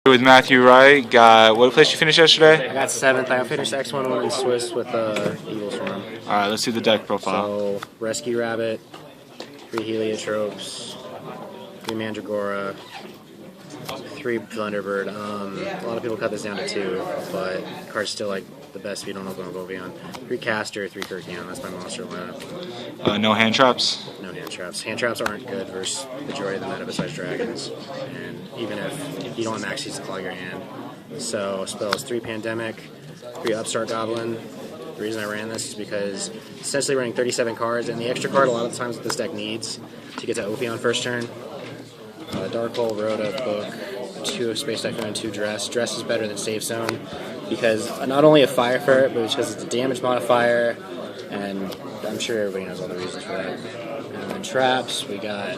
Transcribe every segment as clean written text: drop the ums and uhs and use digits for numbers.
With Matthew Wright. What place you finished yesterday? I got 7th. I finished X1 in Swiss with Evilswarm. Alright, let's see the deck profile. So, Rescue Rabbit, 3 Heliotropes, 3 Mandragora, 3 Thunderbird. A lot of people cut this down to 2, but the card's still like the best if you don't open Oblivion. 3 Caster, 3 Kirkion. That's my monster lineup. No hand traps? No hand traps. Hand traps aren't good versus the majority of the meta besides dragons. And even if you don't have maxis to clog your hand. So spells 3 Pandemic, 3 Upstart Goblin. The reason I ran this is because essentially running 37 cards, and the extra card a lot of the times what this deck needs to get to Ophion first turn. Dark Hole, Rhoda, Book, 2 Space Typhoon, and 2 Dress. Dress is better than Safe Zone because not only a Fire Ferret, but because it's a damage modifier, and I'm sure everybody knows all the reasons for that. And then traps, we got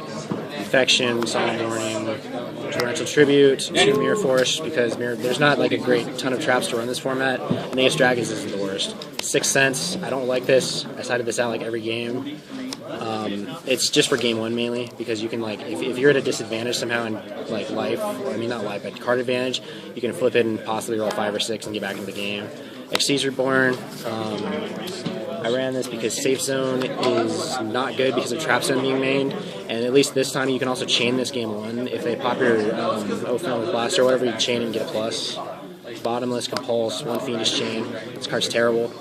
Infection, Solemn Warning, Torrential Tribute, 2 Mirror Force, because there's not like a great ton of traps to run this format, and Ace Dragons isn't the worst. 6th Sense, I don't like this. I sided this out like every game. It's just for game 1 mainly, because you can like, if you're at a disadvantage somehow in like life, or I mean not life, but card advantage, you can flip it and possibly roll 5 or 6 and get back into the game. Xyz Reborn, I ran this because Safe Zone is not good because of Trap Zone being mained, and at least this time you can also chain this game 1. If they pop your Ophion with Blaster or whatever, you chain and get a plus. Bottomless, Compulse, 1 Fiendish Chain. This card's terrible.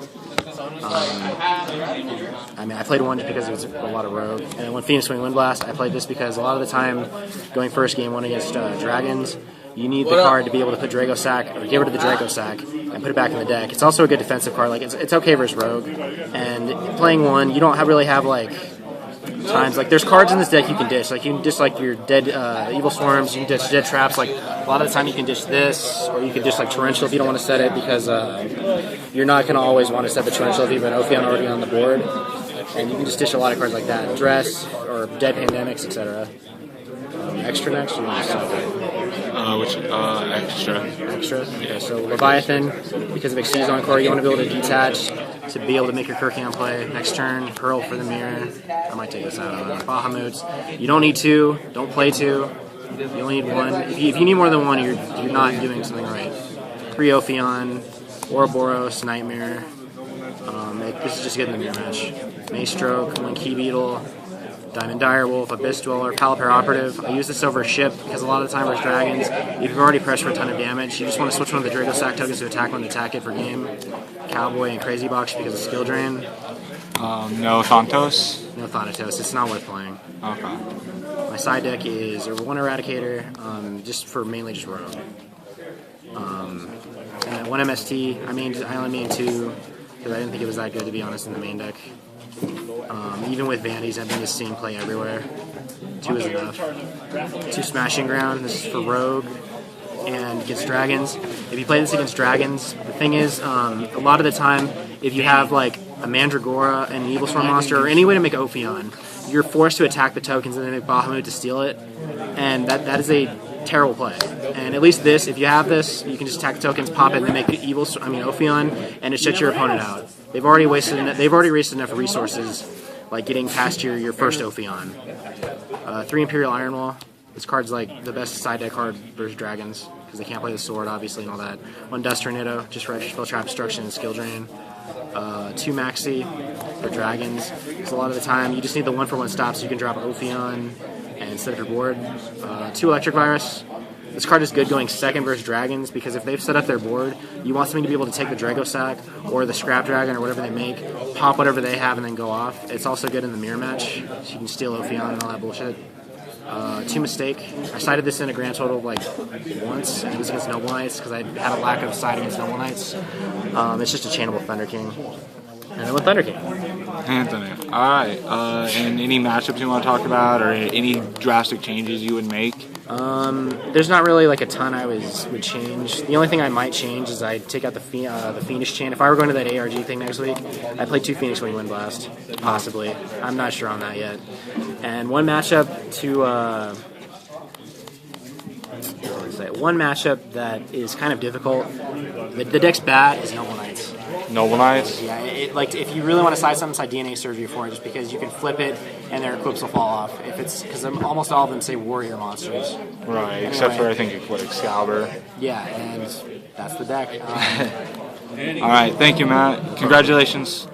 I mean, I played 1 just because it was a lot of rogue, and then 1 Phoenix Swing Wind Blast. I played this because a lot of the time, going first game 1 against dragons, you need the card to be able to put Draco Sack or get rid of the Draco Sack and put it back in the deck. It's also a good defensive card. Like it's okay versus rogue, and playing 1, you don't really have like times like there's cards in this deck you can dish. Like you can dish like your dead evil swarms. You can dish dead traps. Like a lot of the time you can dish this, or you can dish like torrential if you don't want to set it because you're not going to always want to set the torrential if you have an Ophion already on the board. And you can just dish a lot of cards like that. Dress or dead pandemics, etc. Extra next or just Extra. Extra? Okay, so Leviathan, because of Xyz Encore, you want to be able to detach to be able to make your Kirkion play. Next turn, Hurl for the Mirror. I might take this out on Bahamut. You don't need 2. Don't play 2. You only need 1. If you need more than 1, you're not doing something right. 3 Ophion, Ouroboros, Nightmare. This is just getting the mirror match. Mace Stroke, 1 Key Beetle, Diamond Direwolf, Abyss Dweller, Palipar Operative. I use this over Ship because a lot of the time with dragons, if you've already pressed for a ton of damage, you just want to switch one of the Draco Sack tokens to attack one to attack it for game. Cowboy and Crazy Box because of skill drain. No Thanatos? No Thanatos. It's not worth playing. Okay. My side deck is a 1 Eradicator, just for mainly just rogue. And then 1 MST. I only main 2 because I didn't think it was that good to be honest in the main deck. Even with Vandy's, I've been just seeing play everywhere. 2 is enough. 2 Smashing Ground. This is for rogue and against dragons. If you play this against dragons, the thing is, a lot of the time, if you have like a Mandragora and an Evilswarm monster, or any way to make Ophion, you're forced to attack the tokens and then make Bahamut to steal it, and that is a terrible play. And at least this, if you have this, you can just attack the tokens, pop it, and then make Ophion, and it shuts your opponent out. They've already wasted enough resources, like getting past your first Ophion. 3 Imperial Iron Wall. This card's like the best side deck card versus dragons because they can't play the sword, obviously, and all that. 1 Dust Tornado, just for extra spell trap destruction and skill drain. 2 Maxi for dragons. So a lot of the time, you just need the 1-for-1 stop so you can drop Ophion and set up your board. 2 Electric Virus. This card is good going 2nd versus dragons because if they've set up their board, you want something to be able to take the Draco Sack or the Scrap Dragon or whatever they make, pop whatever they have, and then go off. It's also good in the mirror match, so you can steal Ophion and all that bullshit. 2 Mistake. I sided this in a grand total of like once, and it was against Noble Knights because I had a lack of side against Noble Knights. It's just a chainable Thunder King. And then with Thunder King. Anthony. Alright. And any matchups you want to talk about or any drastic changes you would make? There's not really like a ton I would change. The only thing I might change is I take out the Fiendish Chain. If I were going to that ARG thing next week, I'd play 2 Phoenix Wing Wind Blast. Possibly. I'm not sure on that yet. And one matchup that is kind of difficult. The deck's bad is Noble Knights. Noble Knights. Yeah, like if you really want to side something, side DNA Surgery for it, just because you can flip it and their equips will fall off. If it's because almost all of them say warrior monsters. Right, except for I think Excalibur. Yeah, and that's the deck. All right, thank you, Matt. Congratulations.